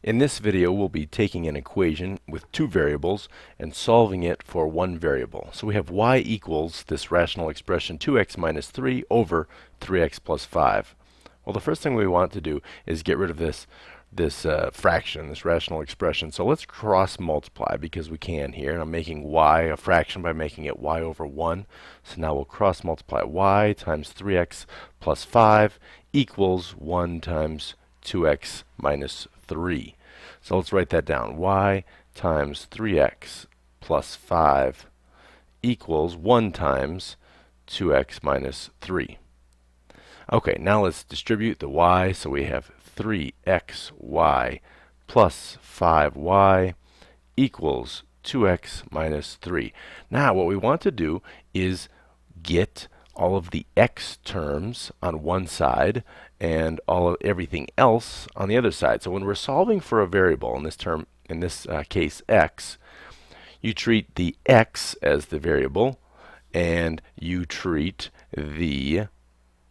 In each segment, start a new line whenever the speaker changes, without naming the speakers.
In this video, we'll be taking an equation with two variables and solving it for one variable. So we have y equals this rational expression 2x minus 3 over 3x plus 5. Well, the first thing we want to do is get rid of this fraction, this rational expression. So let's cross multiply because we can here. And I'm making y a fraction by making it y over 1. So now we'll cross multiply y times 3x plus 5 equals 1 times 2x minus 3. So let's write that down. Y times 3x plus 5 equals 1 times 2x minus 3. Okay, now let's distribute the y. So we have 3xy plus 5y equals 2x minus 3. Now what we want to do is get all of the x terms on one side and everything else on the other side. So when we're solving for a variable, in this case x, you treat the x as the variable, and you treat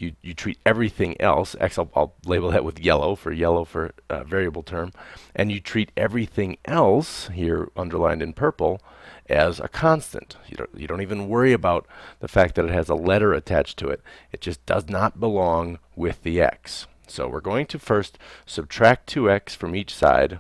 you treat everything else. X, I'll label that with yellow for variable term, and you treat everything else here underlined in purple as a constant. You don't even worry about the fact that it has a letter attached to it. It just does not belong with the x. So we're going to first subtract 2x from each side.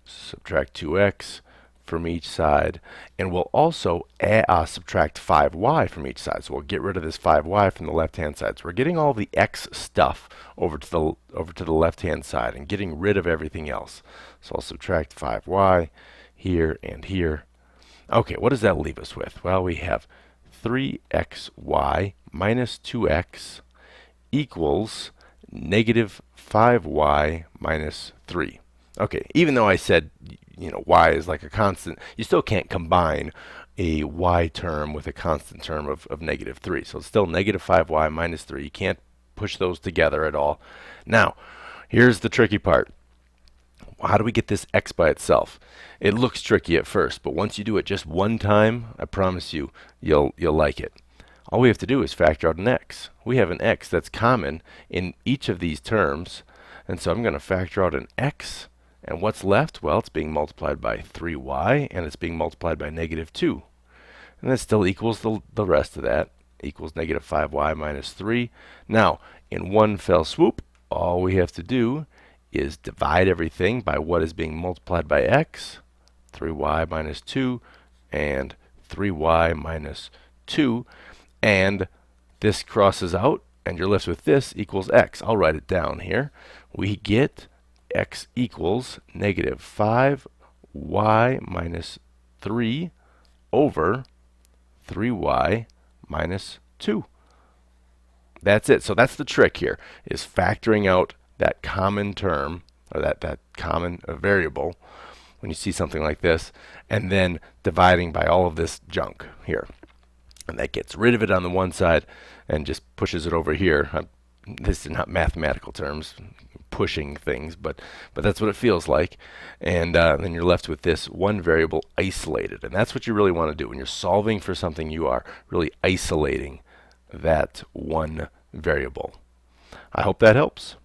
Subtract 2x from each side, and we'll also subtract 5y from each side. So we'll get rid of this 5y from the left-hand side. So we're getting all the x stuff over to the left-hand side and getting rid of everything else. So I'll subtract 5y here and here. Okay, what does that leave us with? Well, we have 3xy minus 2x equals negative 5y minus 3. Okay, even though I said y is like a constant, you still can't combine a y term with a constant term of negative 3. So it's still negative 5y minus 3. You can't push those together at all. Now, here's the tricky part. How do we get this x by itself? It looks tricky at first, but once you do it just one time, I promise you'll like it. All we have to do is factor out an x. We have an x that's common in each of these terms, and so I'm going to factor out an x. And what's left? Well, it's being multiplied by 3y, and it's being multiplied by negative 2. And that still equals the rest of that, equals negative 5y minus 3. Now, in one fell swoop, all we have to do is divide everything by what is being multiplied by x, 3y minus 2, and 3y minus 2. And this crosses out, and you're left with this equals x. I'll write it down here. We get x equals negative 5y minus 3 over 3y minus 2. That's it. So that's the trick here, is factoring out that common term, or that common variable when you see something like this, and then dividing by all of this junk here. And that gets rid of it on the one side and just pushes it over here. This is not mathematical terms, pushing things, but that's what it feels like. And then you're left with this one variable isolated. And that's what you really want to do. When you're solving for something, you are really isolating that one variable. I hope that helps.